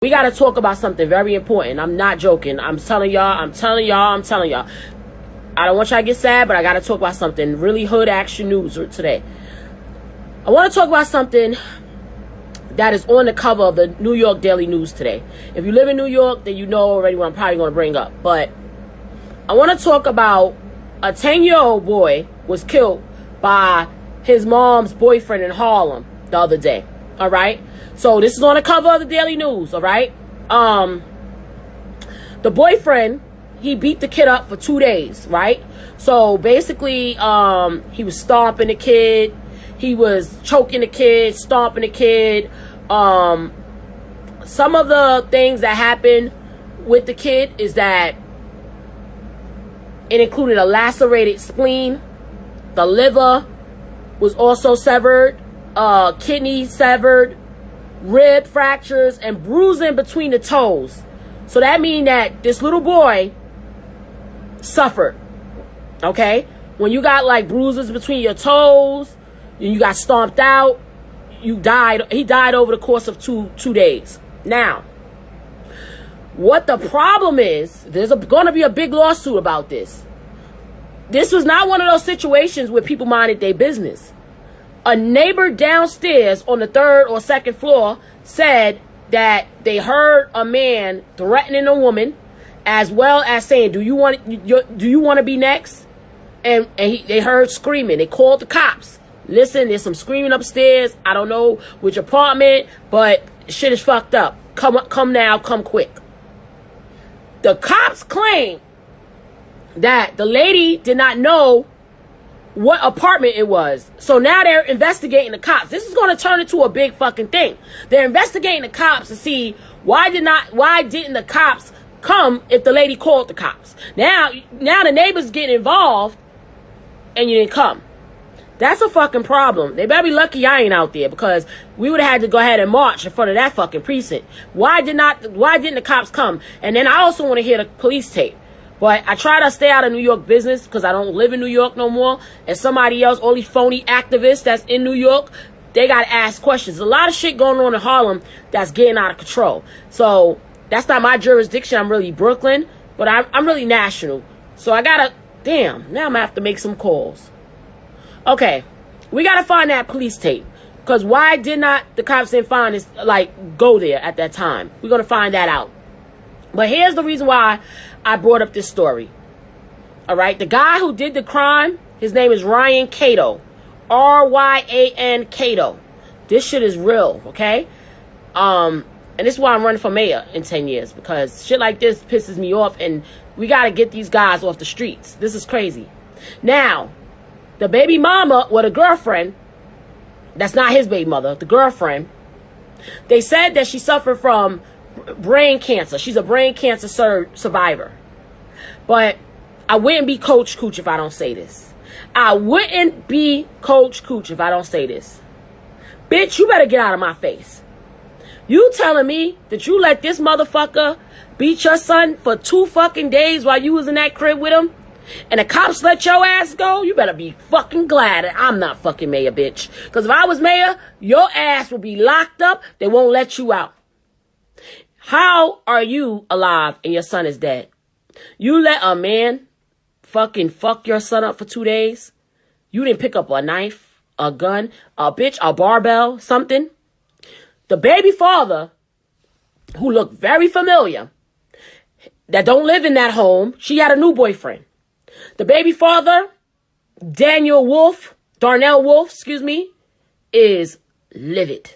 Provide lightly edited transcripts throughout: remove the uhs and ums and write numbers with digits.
We got to talk about something very important. I'm not joking. I'm telling y'all. I don't want y'all to get sad, but I got to talk about something really hood action news today. I want to talk about something that is on the cover of the New York Daily News today. If you live in New York, then you know already what I'm probably going to bring up. But I want to talk about a 10-year-old boy was killed by his mom's boyfriend in Harlem the other day. All right. So this is on the cover of the Daily News. All right. The boyfriend, he beat the kid up for 2 days. Right. So basically, he was stomping the kid. He was choking the kid, stomping the kid. Some of the things that happened with the kid is that it included a lacerated spleen. The liver was also severed. Kidney severed. Rib fractures and bruising between the toes. So that means that this little boy suffered. Okay? When you got like bruises between your toes, and you got stomped out, he died over the course of two days. Now, what the problem is, there's going to be a big lawsuit about this. This was not one of those situations where people minded their business. A neighbor downstairs on the third or second floor said that they heard a man threatening a woman, as well as saying, "Do you want to be next?" And they heard screaming. They called the cops. Listen, there's some screaming upstairs. I don't know which apartment, but shit is fucked up. Come now, come quick. The cops claim that the lady did not know what apartment it was. So now they're investigating the cops. This is going to turn into a big fucking thing. They're investigating the cops to see why didn't the cops come if the lady called the cops. Now the neighbors get involved and you didn't come. That's a fucking problem. They better be lucky I ain't out there, because we would have had to go ahead and march in front of that fucking precinct. Why didn't the cops come? And then I also want to hear the police tape. But I try to stay out of New York business because I don't live in New York no more. And somebody else, all these phony activists that's in New York, they got to ask questions. There's a lot of shit going on in Harlem that's getting out of control. So that's not my jurisdiction. I'm really Brooklyn, but I'm really national. So I got to, now I'm going to have to make some calls. Okay, we got to find that police tape. Because why did not the cops didn't find this, go there at that time? We're going to find that out. But here's the reason why I brought up this story. All right. The guy who did the crime, his name is Ryan Cato. Ryan Cato. This shit is real. Okay. And this is why I'm running for mayor in 10 years, because shit like this pisses me off, and we got to get these guys off the streets. This is crazy. Now, the baby mama, the girlfriend, that's not his baby mother, the girlfriend, they said that she suffered from brain cancer. She's a brain cancer survivor. But I wouldn't be Coach Cooch if I don't say this. I wouldn't be Coach Cooch if I don't say this. Bitch, you better get out of my face. You telling me that you let this motherfucker beat your son for 2 fucking days while you was in that crib with him? And the cops let your ass go? You better be fucking glad that I'm not fucking mayor, bitch. Because if I was mayor, your ass would be locked up. They won't let you out. How are you alive and your son is dead? You let a man fucking fuck your son up for 2 days? You didn't pick up a knife, a gun, a barbell, something? The baby father, who looked very familiar, that don't live in that home, she had a new boyfriend. The baby father, Darnell Wolfe, is livid.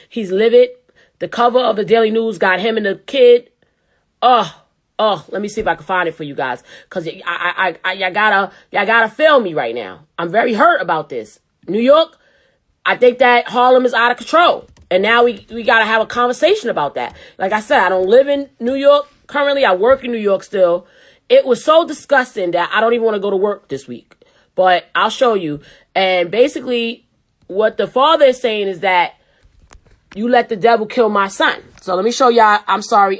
He's livid. The cover of the Daily News got him and the kid. Let me see if I can find it for you guys, because y'all gotta feel me right now. I'm very hurt about this. New York, I think that Harlem is out of control, and now we gotta have a conversation about that. Like I said, I don't live in New York currently. I work in New York still. It was so disgusting that I don't even want to go to work this week. But I'll show you. And basically, what the father is saying is that you let the devil kill my son. So let me show y'all. I'm sorry,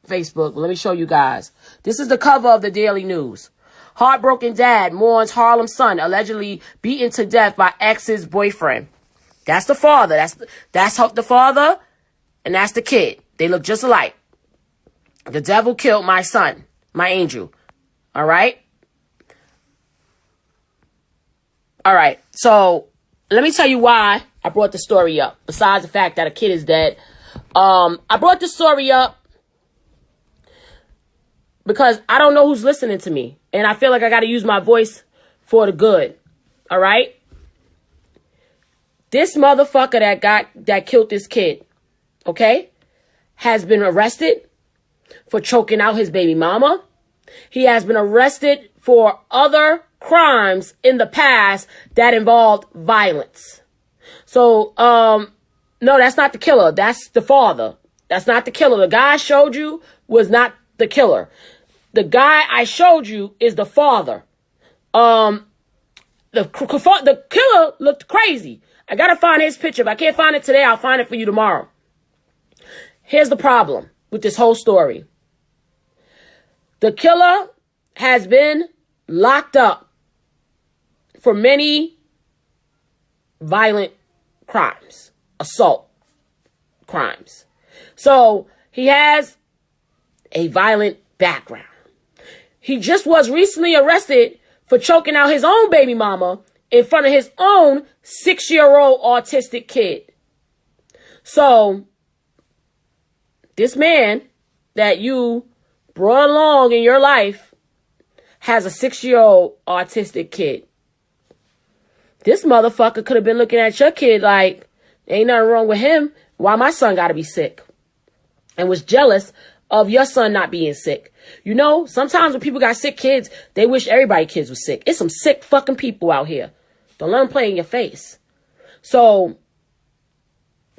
Facebook. But let me show you guys. This is the cover of the Daily News. Heartbroken dad mourns Harlem son allegedly beaten to death by ex's boyfriend. That's the father. That's the father, and that's the kid. They look just alike. The devil killed my son, my angel. All right? All right. So let me tell you why I brought the story up. Besides the fact that a kid is dead. I brought the story up because I don't know who's listening to me. And I feel like I got to use my voice for the good. All right? This motherfucker that killed this kid, okay, has been arrested for choking out his baby mama. He has been arrested for other crimes in the past that involved violence. So, no, that's not the killer. That's the father. That's not the killer. The guy I showed you was not the killer. The guy I showed you is the father. The killer looked crazy. I gotta find his picture. If I can't find it today, I'll find it for you tomorrow. Here's the problem with this whole story. The killer has been locked up for many violent crimes, assault crimes. So he has a violent background. He just was recently arrested for choking out his own baby mama in front of his own 6-year-old autistic kid. So this man that you brought along in your life has a 6-year-old autistic kid. This motherfucker could have been looking at your kid like, ain't nothing wrong with him. Why my son gotta be sick? And was jealous of your son not being sick. You know, sometimes when people got sick kids, they wish everybody's kids was sick. It's some sick fucking people out here. Don't let them play in your face. So,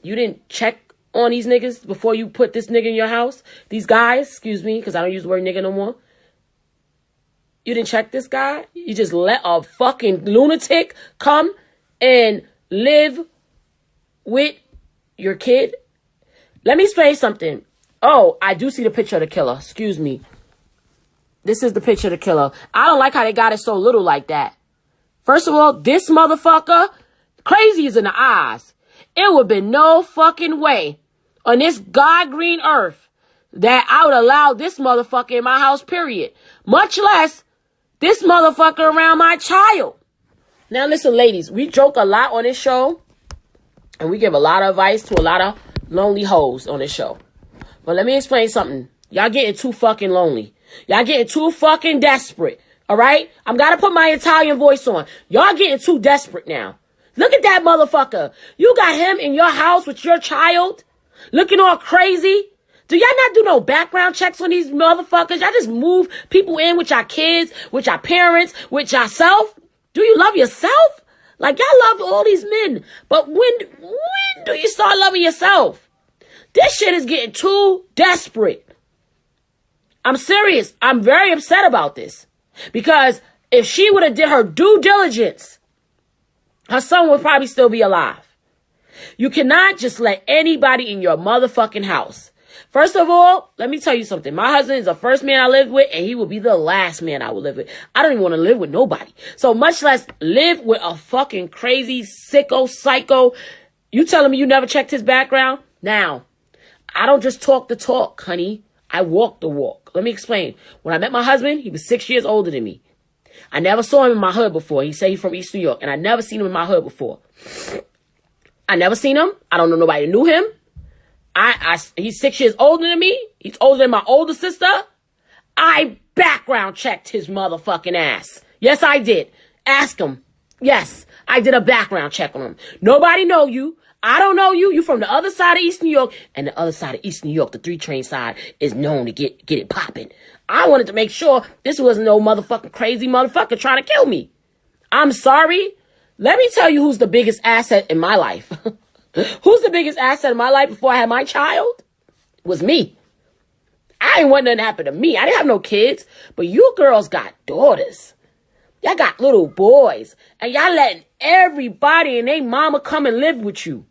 you didn't check on these niggas before you put this nigga in your house? These guys, excuse me, because I don't use the word nigga no more. You didn't check this guy? You just let a fucking lunatic come and live with your kid? Let me explain something. Oh, I do see the picture of the killer. Excuse me. This is the picture of the killer. I don't like how they got it so little like that. First of all, this motherfucker, crazy is in the eyes. It would be no fucking way on this God green earth that I would allow this motherfucker in my house, period. Much less this motherfucker around my child. Now listen, ladies, we joke a lot on this show. And we give a lot of advice to a lot of lonely hoes on this show. But let me explain something. Y'all getting too fucking lonely. Y'all getting too fucking desperate. All right? I'm gotta put my Italian voice on. Y'all getting too desperate now. Look at that motherfucker. You got him in your house with your child looking all crazy. Do y'all not do no background checks on these motherfuckers? Y'all just move people in with your kids, with your parents, with yourself? Do you love yourself? Like, y'all love all these men. But when do you start loving yourself? This shit is getting too desperate. I'm serious. I'm very upset about this. Because if she would have did her due diligence, her son would probably still be alive. You cannot just let anybody in your motherfucking house. First of all, let me tell you something. My husband is the first man I lived with, and he will be the last man I will live with. I don't even want to live with nobody. So much less live with a fucking crazy, sicko, psycho. You telling me you never checked his background? Now, I don't just talk the talk, honey. I walk the walk. Let me explain. When I met my husband, he was 6 years older than me. I never saw him in my hood before. He said he's from East New York, and I never seen him in my hood before. I never seen him. I don't know nobody who knew him. He's 6 years older than me. He's older than my older sister. I background checked his motherfucking ass. Yes, I did. Ask him. Yes, I did a background check on him. Nobody know you. I don't know you. You from the other side of East New York. And the other side of East New York, the 3 train side, is known to get it popping. I wanted to make sure this wasn't no motherfucking crazy motherfucker trying to kill me. I'm sorry. Let me tell you who's the biggest asset in my life. Who's the biggest asset in my life before I had my child? It was me. I didn't want nothing to happen to me. I didn't have no kids. But you girls got daughters. Y'all got little boys. And y'all letting everybody and they mama come and live with you.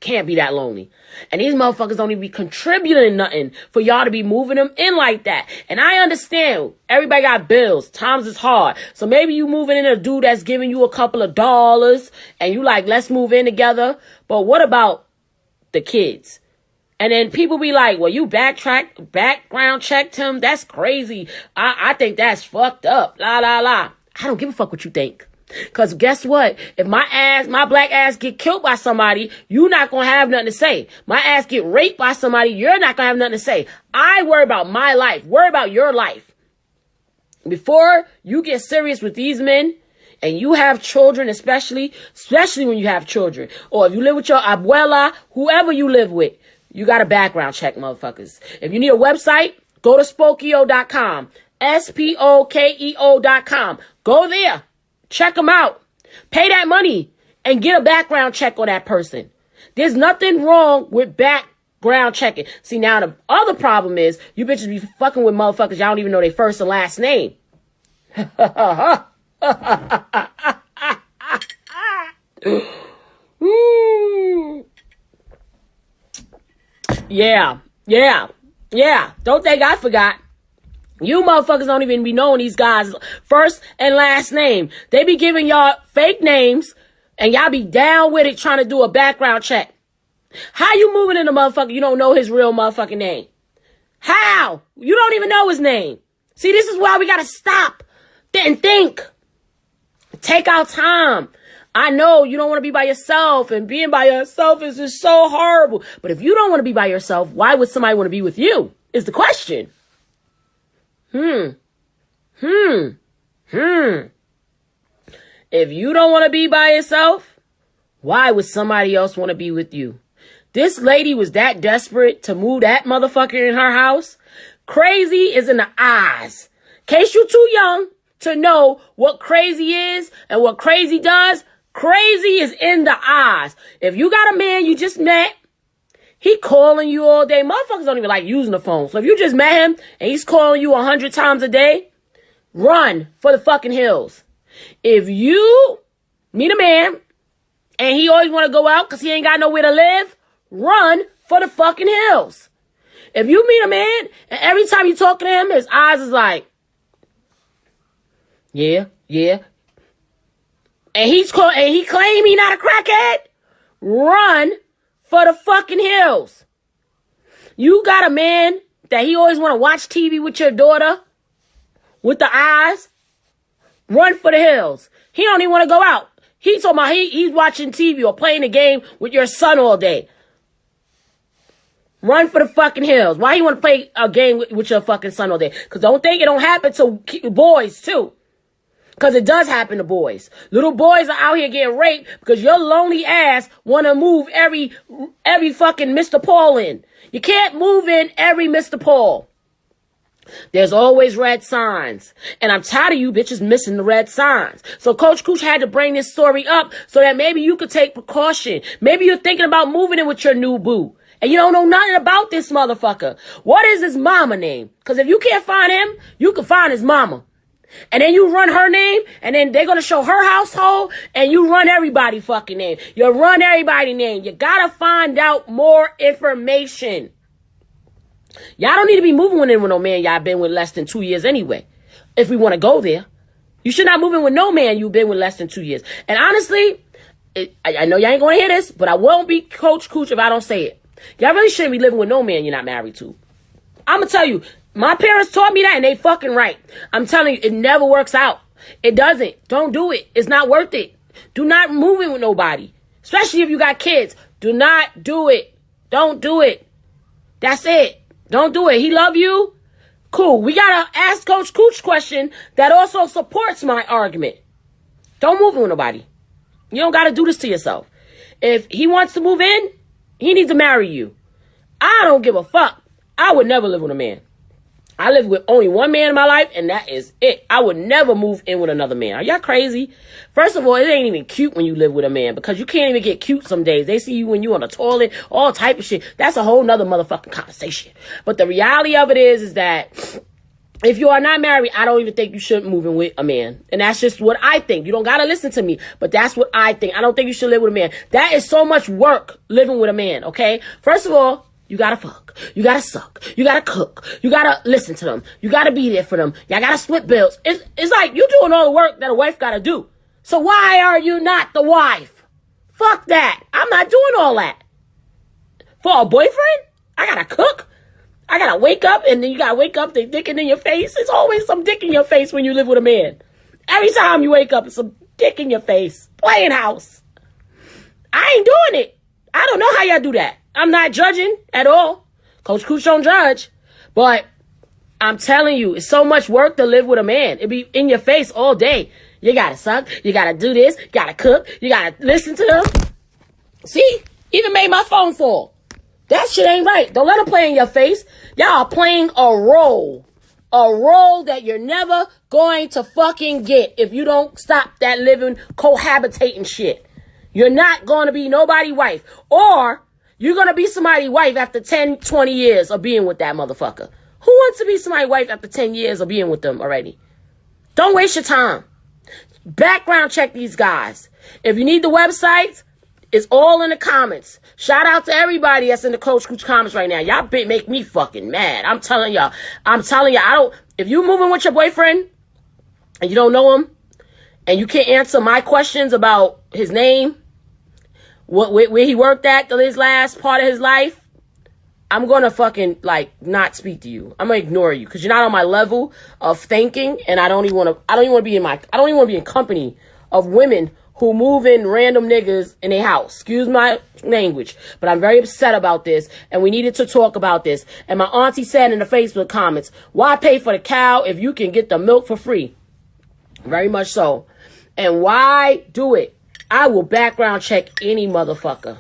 Can't be that lonely. And these motherfuckers don't even be contributing nothing for y'all to be moving them in like that. And I understand. Everybody got bills. Times is hard. So maybe you moving in a dude that's giving you a couple of dollars. And you like, let's move in together. But what about the kids? And then people be like, well, you background checked him. That's crazy. I think that's fucked up. La, la, la. I don't give a fuck what you think. Cause guess what? If my black ass get killed by somebody, you not gonna have nothing to say. My ass get raped by somebody, you're not gonna have nothing to say. I worry about my life. Worry about your life. Before you get serious with these men, and you have children, especially when you have children, or if you live with your abuela, whoever you live with, you got a background check, motherfuckers. If you need a website, go to Spokeo.com. Spokeo.com. Go there. Check them out. Pay that money and get a background check on that person. There's nothing wrong with background checking. See, now the other problem is you bitches be fucking with motherfuckers y'all don't even know their first and last name. Yeah. Don't think I forgot. You motherfuckers don't even be knowing these guys' first and last name. They be giving y'all fake names and y'all be down with it trying to do a background check. How you moving in a motherfucker you don't know his real motherfucking name? How? You don't even know his name. See, this is why we gotta stop and think. Take our time. I know you don't want to be by yourself, and being by yourself is just so horrible. But if you don't want to be by yourself, why would somebody want to be with you? Is the question. If you don't want to be by yourself, why would somebody else want to be with you? This lady was that desperate to move that motherfucker in her house. Crazy is in the eyes. In case you too young to know what crazy is and what crazy does, crazy is in the eyes. If you got a man you just met, he calling you all day. Motherfuckers don't even like using the phone. So if you just met him and he's calling you 100 times a day, run for the fucking hills. If you meet a man and he always want to go out because he ain't got nowhere to live, run for the fucking hills. If you meet a man and every time you talk to him, his eyes is like, yeah. And he claim he not a crackhead, run for the fucking hills. You got a man that he always want to watch TV with your daughter with the eyes, run for the hills. He don't even want to go out. He's talking about he's watching TV or playing a game with your son all day. Run for the fucking hills. Why you want to play a game with your fucking son all day? Because don't think it don't happen to boys too. Because it does happen to boys. Little boys are out here getting raped because your lonely ass want to move every fucking Mr. Paul in. You can't move in every Mr. Paul. There's always red signs. And I'm tired of you bitches missing the red signs. So Coach Cooch had to bring this story up so that maybe you could take precaution. Maybe you're thinking about moving in with your new boo. And you don't know nothing about this motherfucker. What is his mama name? Because if you can't find him, you can find his mama. And then you run her name, and then they're going to show her household, and you run everybody fucking name. You run everybody name. You got to find out more information. Y'all don't need to be moving in with no man y'all been with less than 2 years anyway. If we want to go there. You should not move in with no man you've been with less than 2 years. And honestly, I know y'all ain't going to hear this, but I won't be Coach Cooch if I don't say it. Y'all really shouldn't be living with no man you're not married to. I'm going to tell you. My parents taught me that, and they fucking right. I'm telling you, it never works out. It doesn't. Don't do it. It's not worth it. Do not move in with nobody. Especially if you got kids. Do not do it. Don't do it. That's it. Don't do it. He love you? Cool. We got to ask Coach Cooch question that also supports my argument. Don't move in with nobody. You don't got to do this to yourself. If he wants to move in, he needs to marry you. I don't give a fuck. I would never live with a man. I live with only one man in my life, and that is it. I would never move in with another man. Are y'all crazy? First of all, it ain't even cute when you live with a man because you can't even get cute some days. They see you when you on the toilet, all type of shit. That's a whole nother motherfucking conversation. But the reality of it is that if you are not married, I don't even think you should move in with a man. And that's just what I think. You don't got to listen to me, but that's what I think. I don't think you should live with a man. That is so much work living with a man, okay? First of all, you gotta fuck. You gotta suck. You gotta cook. You gotta listen to them. You gotta be there for them. Y'all gotta split bills. It's like you doing all the work that a wife gotta do. So why are you not the wife? Fuck that. I'm not doing all that. For a boyfriend? I gotta cook. I gotta wake up, and then you gotta wake up, they dicking in your face. It's always some dick in your face when you live with a man. Every time you wake up, it's some dick in your face. Playing house. I ain't doing it. I don't know how y'all do that. I'm not judging at all. Coach Cooch don't judge. But I'm telling you, it's so much work to live with a man. It be in your face all day. You gotta suck. You gotta do this. You gotta cook. You gotta listen to them. See? Even made my phone fall. That shit ain't right. Don't let them play in your face. Y'all are playing a role. A role that you're never going to fucking get if you don't stop that living, cohabitating shit. You're not going to be nobody's wife. Or you're going to be somebody's wife after 10, 20 years of being with that motherfucker. Who wants to be somebody's wife after 10 years of being with them already? Don't waste your time. Background check these guys. If you need the websites, it's all in the comments. Shout out to everybody that's in the Coach Cooch comments right now. Y'all make me fucking mad. I'm telling y'all, if you moving with your boyfriend and you don't know him and you can't answer my questions about his name, where he worked at his last part of his life, I'm going to fucking not speak to you. I'm going to ignore you because you're not on my level of thinking, and I don't even want to be in company of women who move in random niggas in a house. Excuse my language, but I'm very upset about this, and we needed to talk about this. And my auntie said in the Facebook comments, why pay for the cow if you can get the milk for free? Very much so. And why do it? I will background check any motherfucker.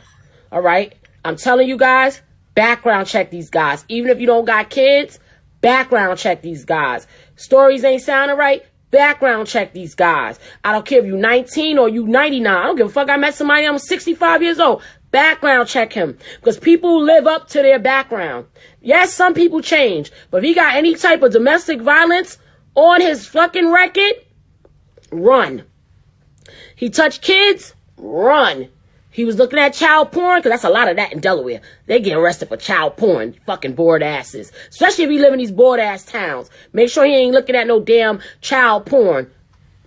All right? I'm telling you guys, background check these guys. Even if you don't got kids, background check these guys. Stories ain't sounding right, background check these guys. I don't care if you 19 or you 99. I don't give a fuck. I met somebody, I'm 65 years old. Background check him. Because people live up to their background. Yes, some people change. But if he got any type of domestic violence on his fucking record, run. He touched kids, run. He was looking at child porn, because that's a lot of that in Delaware. They get arrested for child porn, fucking bored asses. Especially if you live in these bored ass towns. Make sure he ain't looking at no damn child porn.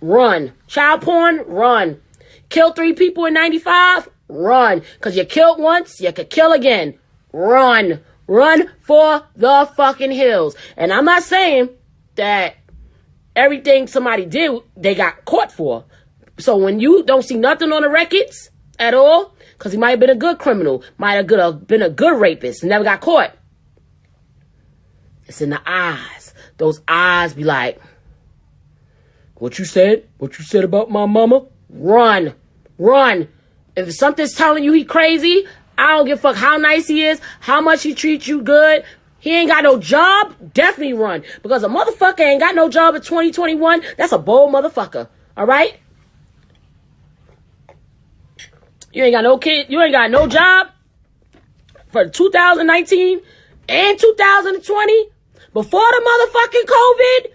Run. Child porn, run. Kill 3 people in 95, run. Because you killed once, you could kill again. Run. Run for the fucking hills. And I'm not saying that everything somebody did, they got caught for. So when you don't see nothing on the records at all, because he might have been a good criminal, might have been a good rapist, never got caught. It's in the eyes. Those eyes be like, what you said? What you said about my mama? Run. Run. If something's telling you he crazy, I don't give a fuck how nice he is, how much he treats you good. He ain't got no job, definitely run. Because a motherfucker ain't got no job in 2021, that's a bold motherfucker. All right? You ain't got no kid. You ain't got no job for 2019 and 2020 before the motherfucking COVID.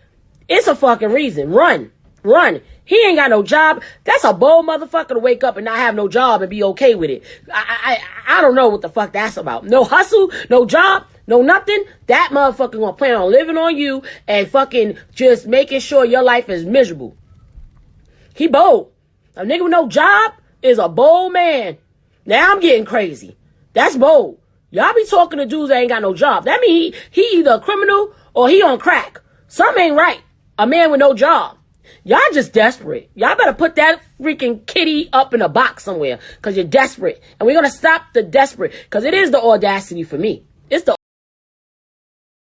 It's a fucking reason. Run. Run. He ain't got no job. That's a bold motherfucker to wake up and not have no job and be okay with it. I don't know what the fuck that's about. No hustle, no job, no nothing. That motherfucker gonna plan on living on you and fucking just making sure your life is miserable. He bold. A nigga with no job is a bold man. Now I'm getting crazy. That's bold. Y'all be talking to dudes that ain't got no job. That mean he either a criminal or he on crack. Something ain't right. A man with no job. Y'all just desperate. Y'all better put that freaking kitty up in a box somewhere because you're desperate. And we're going to stop the desperate because it is the audacity for me. It's the